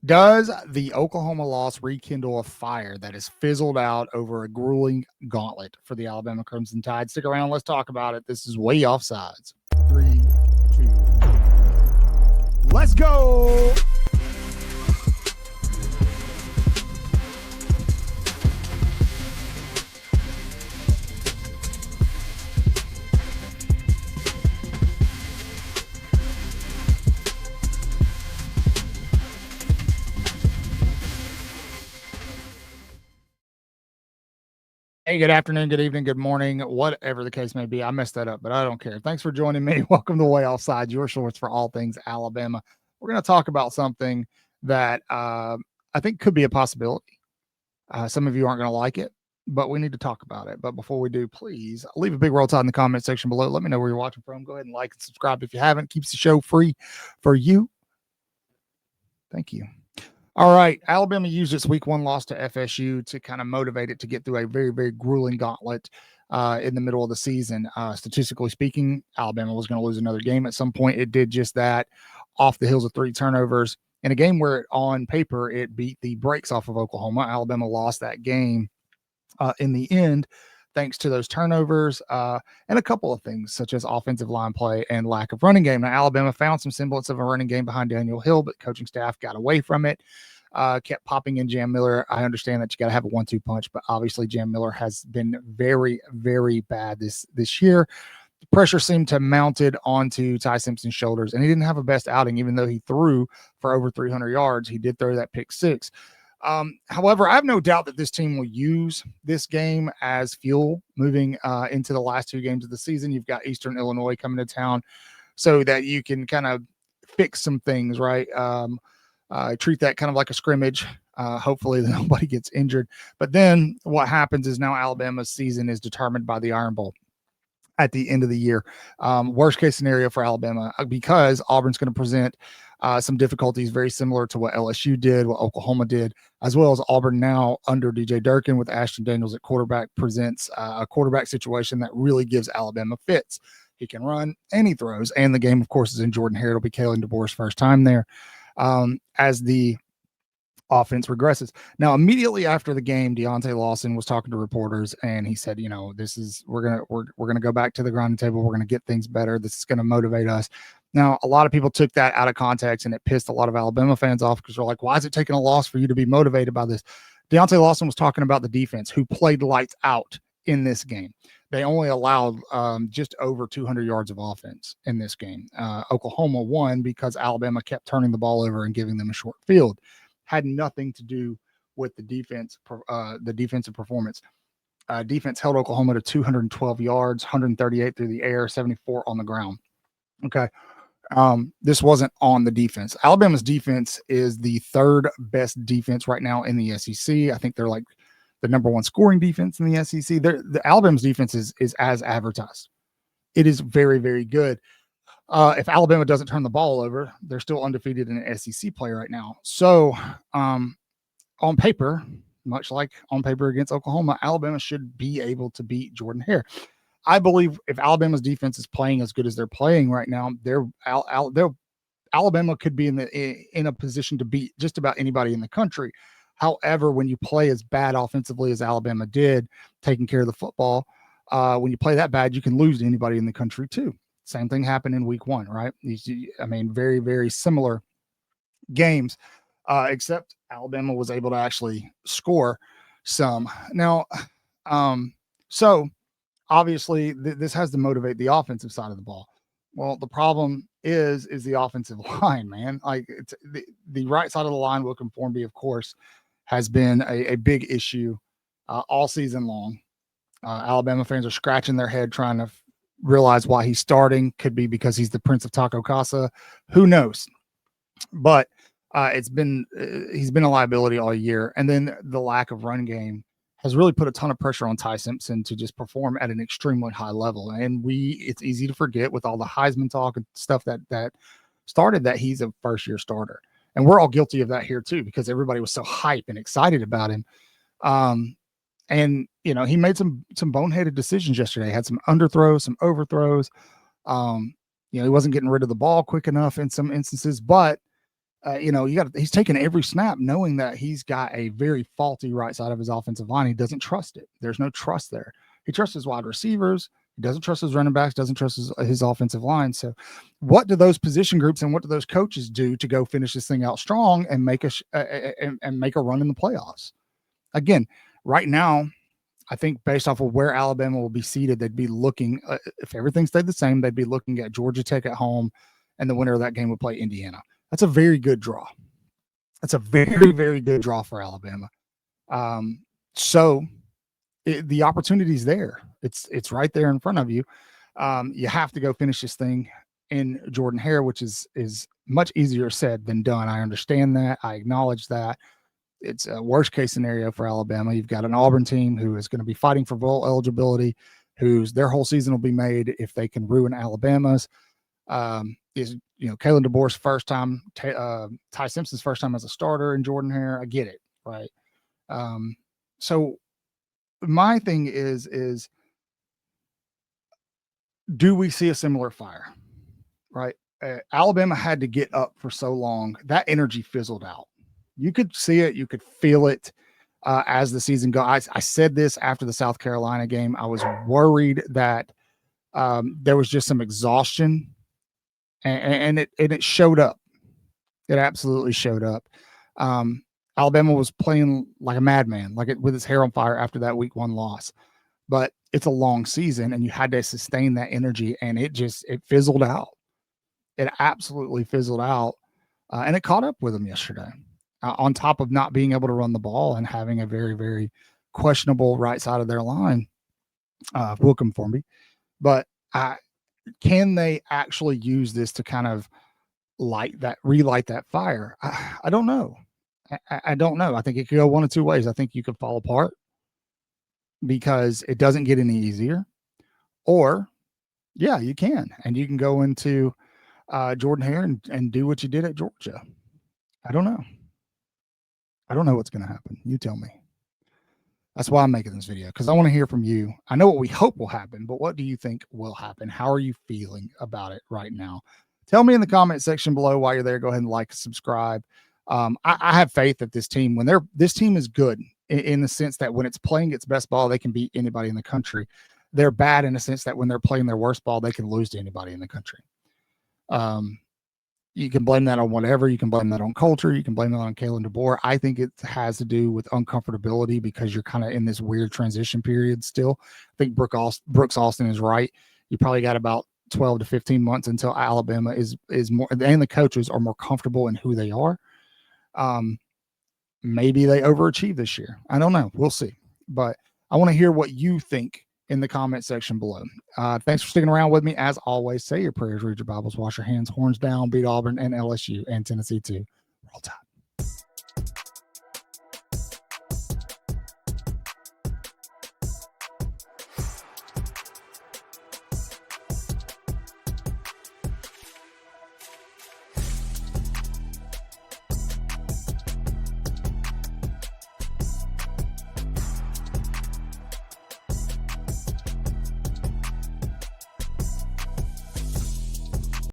Does the Oklahoma loss rekindle a fire that has fizzled out over a grueling gauntlet for the Alabama Crimson Tide? Stick around. Let's talk about it. This is Way Offsides. 3, 2, let's go. Hey, good afternoon, good evening, good morning, whatever the case may be. I messed that up, but I don't care. Thanks for joining me. Welcome to Way Offside, your source for all things Alabama. We're going to talk about something that I think could be a possibility. Some of you aren't going to like it, but we need to talk about it. But before we do, please leave a big roll tide in the comment section below. Let me know where you're watching from. Go ahead and like and subscribe if you haven't. Keeps the show free for you. Thank you. All right. Alabama used its week one loss to FSU to kind of motivate it to get through a very, very grueling gauntlet in the middle of the season. Statistically speaking, Alabama was going to lose another game at some point. It did just that off the heels of 3 turnovers in a game where on paper it beat the brakes off of Oklahoma. Alabama lost that game in the end thanks to those turnovers and a couple of things such as offensive line play and lack of running game. Now, Alabama found some semblance of a running game behind Daniel Hill, but coaching staff got away from it, kept popping in Jam Miller. I understand that you got to have a 1-2 punch, but obviously Jam Miller has been very, very bad this year. The pressure seemed to mounted onto Ty Simpson's shoulders, and he didn't have a best outing, even though he threw for over 300 yards. He did throw that pick six. However, I have no doubt that this team will use this game as fuel moving into the last 2 games of the season. You've got Eastern Illinois coming to town so that you can kind of fix some things, right? Treat that kind of like a scrimmage. Hopefully nobody gets injured. But then what happens is now Alabama's season is determined by the Iron Bowl at the end of the year. Worst case scenario for Alabama, because Auburn's going to present some difficulties very similar to what LSU did, what Oklahoma did, as well as Auburn now under DJ Durkin with Ashton Daniels at quarterback presents a quarterback situation that really gives Alabama fits. He can run and he throws. And the game, of course, is in Jordan Hare. It'll be Kalen DeBoer's first time there as the offense regresses. Now, immediately after the game, Deontay Lawson was talking to reporters, and he said, we're gonna go back to the grinding table. We're gonna get things better. This is gonna motivate us. Now, a lot of people took that out of context, and it pissed a lot of Alabama fans off because they're like, why is it taking a loss for you to be motivated by this? Deontay Lawson was talking about the defense, who played lights out in this game. They only allowed just over 200 yards of offense in this game. Oklahoma won because Alabama kept turning the ball over and giving them a short field. Had nothing to do with the defense, the defensive performance. Defense held Oklahoma to 212 yards, 138 through the air, 74 on the ground. Okay. This wasn't on the defense. Alabama's defense is the 3rd best defense right now in the SEC. I think they're like the number 1 scoring defense in the SEC. The Alabama's defense is as advertised. It is very, very good. If Alabama doesn't turn the ball over, they're still undefeated in an SEC play right now. So on paper, much like on paper against Oklahoma, Alabama should be able to beat Jordan Hare. I believe if Alabama's defense is playing as good as they're playing right now, Alabama could be in a position to beat just about anybody in the country. However, when you play as bad offensively as Alabama did, taking care of the football, when you play that bad, you can lose to anybody in the country too. Same thing happened in week 1, right? I mean, very, very similar games, except Alabama was able to actually score some. Now, so obviously this has to motivate the offensive side of the ball. Well, the problem is the offensive line, man. Like the right side of the line, Wilkin Formby, of course, has been a big issue all season long. Alabama fans are scratching their head trying to realize why he's starting. Could be because he's the Prince of Taco Casa. Who knows? But he's been a liability all year. And then the lack of run game has really put a ton of pressure on Ty Simpson to just perform at an extremely high level. And it's easy to forget with all the Heisman talk and stuff that started that he's a first-year starter. And we're all guilty of that here too, because everybody was so hyped and excited about him. And he made some boneheaded decisions yesterday. Had some underthrows, some overthrows. He wasn't getting rid of the ball quick enough in some instances, but he's taking every snap knowing that he's got a very faulty right side of his offensive line. He doesn't trust it. There's no trust there. He trusts his wide receivers. He doesn't trust his running backs, doesn't trust his offensive line. So what do those position groups and what do those coaches do to go finish this thing out strong and make a run in the playoffs? Again, right now, I think based off of where Alabama will be seated, they'd be looking, if everything stayed the same, they'd be looking at Georgia Tech at home, and the winner of that game would play Indiana. That's a very good draw. That's a very, very good draw for Alabama. So the opportunity's there. It's right there in front of you. You have to go finish this thing in Jordan-Hare, which is much easier said than done. I understand that. I acknowledge that. It's a worst case scenario for Alabama. You've got an Auburn team who is going to be fighting for bowl eligibility, their whole season will be made if they can ruin Alabama's. Is Kalen DeBoer's first time, Ty Simpson's first time as a starter in Jordan-Hare. I get it, right? So my thing is do we see a similar fire, right? Alabama had to get up for so long. That energy fizzled out. You could see it. You could feel it as the season goes. I said this after the South Carolina game. I was worried that there was just some exhaustion, and it showed up. It absolutely showed up. Alabama was playing like a madman, with his hair on fire after that week 1 loss. But it's a long season, and you had to sustain that energy, and it fizzled out. It absolutely fizzled out, and it caught up with them yesterday. On top of not being able to run the ball and having a very, very questionable right side of their line, Wilkham for me. But can they actually use this to kind of relight that fire? I don't know. I don't know. I think it could go one of two ways. I think you could fall apart because it doesn't get any easier, or yeah, you can, and you can go into Jordan-Hare and do what you did at Georgia. I don't know. I don't know what's going to happen. You tell me. That's why I'm making this video, because I want to hear from you. I know what we hope will happen, but what do you think will happen? How are you feeling about it right now? Tell me in the comment section below. While you're there, go ahead and like, subscribe. I have faith that this team, this team is good in the sense that when it's playing its best ball, they can beat anybody in the country. They're bad in the sense that when they're playing their worst ball, they can lose to anybody in the country. You can blame that on whatever. You can blame that on culture. You can blame that on Kalen DeBoer. I think it has to do with uncomfortability because you're kind of in this weird transition period still. I think Brooks Austin is right. You probably got about 12 to 15 months until Alabama is more, and the coaches are more comfortable in who they are. Maybe they overachieve this year. I don't know. We'll see. But I want to hear what you think in the comment section below. Thanks for sticking around with me. As always, say your prayers, read your Bibles, wash your hands, horns down, beat Auburn and LSU and Tennessee too. Roll Tide.